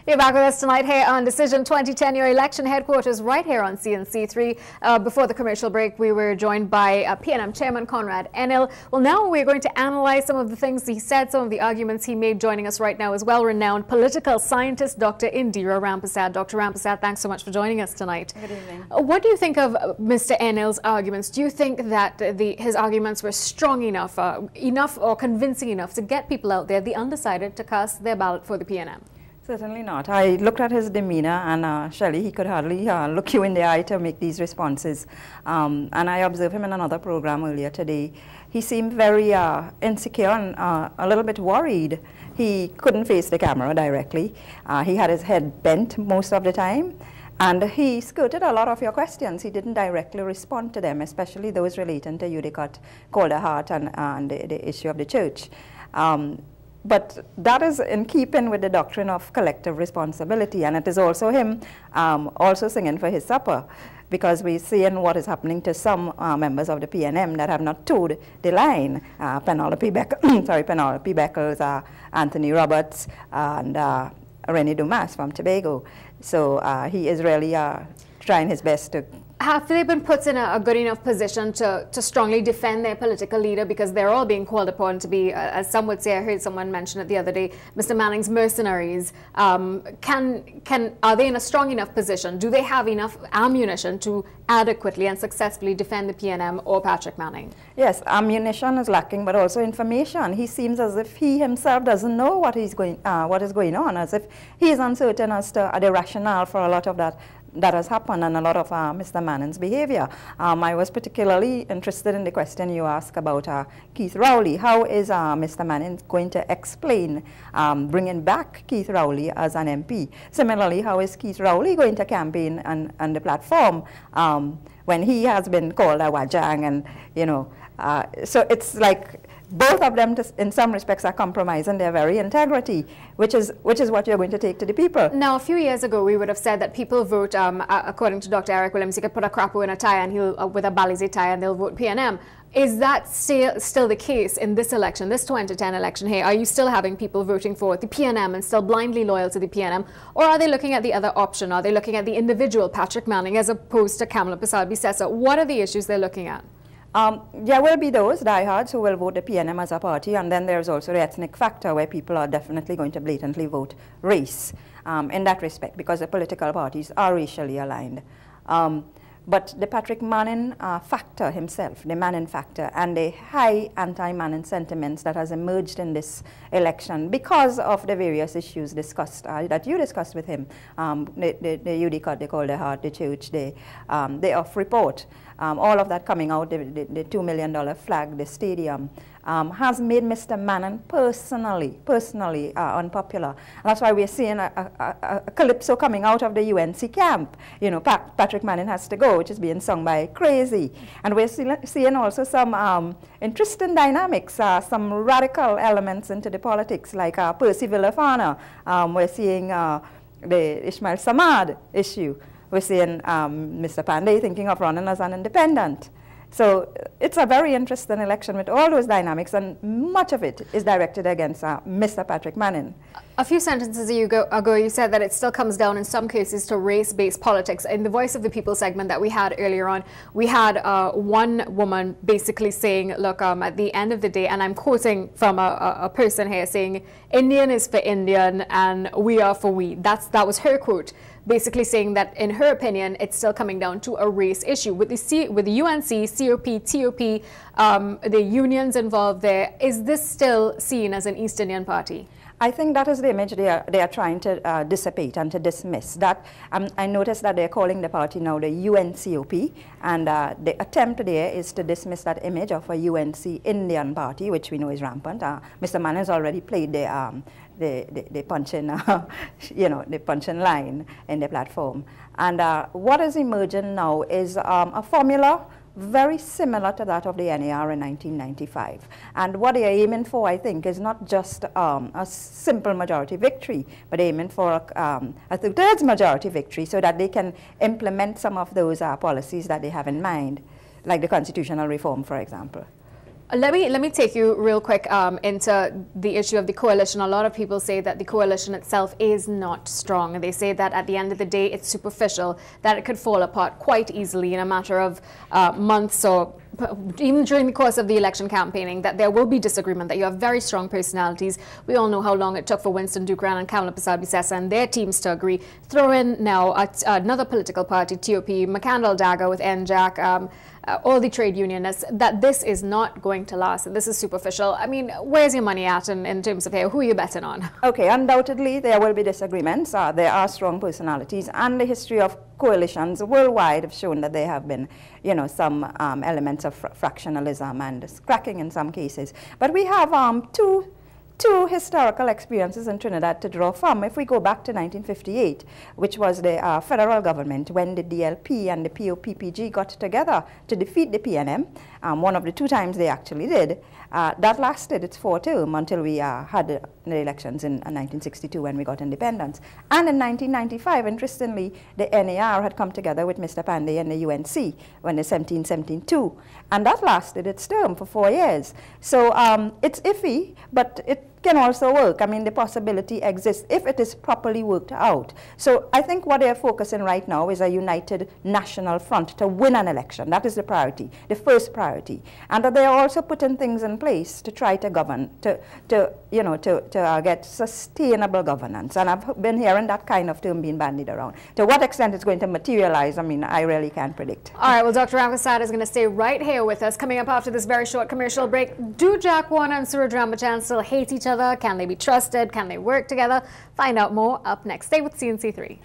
You're back with us tonight here on Decision 2010, your election headquarters right here on CNC3. Before the commercial break, we were joined by PNM Chairman Conrad Enil. Well, now we're going to analyze some of the things he said, some of the arguments he made. Joining us right now is well-renowned political scientist Dr. Indira Rampersad. Dr. Rampersad, thanks so much for joining us tonight. Good evening. What do you think of Mr. Enil's arguments? Do you think that his arguments were strong enough, or convincing enough to get people out there, the undecided, to cast their ballot for the PNM? Certainly not. I looked at his demeanor, and Shelley, he could hardly look you in the eye to make these responses. And I observed him in another program earlier today. He seemed very insecure and a little bit worried. He couldn't face the camera directly. He had his head bent most of the time. And he skirted a lot of your questions. He didn't directly respond to them, especially those relating to Udicott, Calder Heart, and the issue of the church. But that is in keeping with the doctrine of collective responsibility, and it is also him also singing for his supper, because we're seeing what is happening to some members of the PNM that have not toed the line. Penelope Beckles, Anthony Roberts, and René Dumas from Tobago. So he is really trying his best to... Have they been put in a good enough position to strongly defend their political leader, because they're all being called upon to be, as some would say, I heard someone mention it the other day, Mr. Manning's mercenaries? Are they in a strong enough position? Do they have enough ammunition to adequately and successfully defend the PNM or Patrick Manning? Yes, ammunition is lacking, but also information. He seems as if he himself doesn't know what is going on, as if he is uncertain as to the rationale for a lot of that has happened, and a lot of Mr. Manning's behavior. I was particularly interested in the question you asked about Keith Rowley. How is Mr. Manning going to explain bringing back Keith Rowley as an MP? Similarly, how is Keith Rowley going to campaign on the platform when he has been called a wajang, and so it's like both of them, in some respects, are compromising their very integrity, which is what you're going to take to the people. Now, a few years ago, we would have said that people vote, according to Dr. Eric Williams, he could put a crapo in a tie and he'll with a Balize tie, and they'll vote PNM. Is that still the case in this election, this 2010 election here? Are you still having people voting for the PNM and still blindly loyal to the PNM? Or are they looking at the other option? Are they looking at the individual Patrick Manning as opposed to Kamala Persad-Bissessar? What are the issues they're looking at? There will be those diehards who will vote the PNM as a party, and then there's also the ethnic factor where people are definitely going to blatantly vote race in that respect, because the political parties are racially aligned. But the Patrick Manning factor himself, the Manning factor, and the high anti-Manning sentiments that has emerged in this election because of the various issues discussed, that you discussed with him, the Udicott, the Calder Heart, the church, the off report, all of that coming out, the $2 million flag, the stadium, has made Mr. Manning personally unpopular. And that's why we're seeing a calypso coming out of the UNC camp. Patrick Manning has to go, which is being sung by Crazy. And we're seeing also some interesting dynamics, some radical elements into the politics, like Percy Villafana. We're seeing the Ismail Samad issue. We're seeing Mr. Pandey thinking of running as an independent. So it's a very interesting election with all those dynamics, and much of it is directed against Mr. Patrick Manning. A few sentences ago, you said that it still comes down in some cases to race-based politics. In the Voice of the People segment that we had earlier on, we had one woman basically saying, look, at the end of the day, and I'm quoting from a person here saying, Indian is for Indian and we are for we. That was her quote, basically saying that, in her opinion, it's still coming down to a race issue. With the UNC, COP, TOP, the unions involved there, is this still seen as an East Indian party? I think that is the image they are trying to dissipate and to dismiss. That I noticed that they're calling the party now the UNCOP, and the attempt there is to dismiss that image of a UNC Indian party, which we know is rampant. Mr. Manning has already played the punching, the punching line in the platform. And what is emerging now is a formula very similar to that of the NAR in 1995. And what they are aiming for, I think, is not just a simple majority victory, but aiming for a two-thirds majority victory so that they can implement some of those policies that they have in mind, like the constitutional reform, for example. Let me take you real quick into the issue of the coalition. A lot of people say that the coalition itself is not strong. They say that at the end of the day, it's superficial, that it could fall apart quite easily in a matter of months or even during the course of the election campaigning, that there will be disagreement, that you have very strong personalities. We all know how long it took for Winston Dukran and Kamala Persad-Bissessar and their teams to agree. Throw in now another political party, TOP, McCandless Dagger with NJAC, all the trade unionists, that this is not going to last, and this is superficial. I mean, where's your money at in terms of, hey, who are you betting on? Okay, undoubtedly there will be disagreements. There are strong personalities, and the history of coalitions worldwide have shown that there have been, you know, some elements of fractionalism and cracking in some cases. But we have two historical experiences in Trinidad to draw from. If we go back to 1958, which was the federal government, when the DLP and the POPPG got together to defeat the PNM, one of the 2 times they actually did, that lasted its 4th term until we had the elections in 1962 when we got independence. And in 1995, interestingly, the NAR had come together with Mr. Pandey and the UNC when the 1772, and that lasted its term for 4 years. So it's iffy, but it can also work. I mean, the possibility exists if it is properly worked out. So I think what they're focusing right now is a united national front to win an election. That is the priority, the first priority. And that they're also putting things in place to try to govern, to get sustainable governance. And I've been hearing that kind of term being bandied around. To what extent it's going to materialize, I mean, I really can't predict. All right, well, Dr. Rampersad is going to stay right here with us. Coming up after this very short commercial break, do Jack Warner and Suraj Rambachan still hate each other? Can they be trusted? Can they work together? Find out more up next. Stay with CNC3.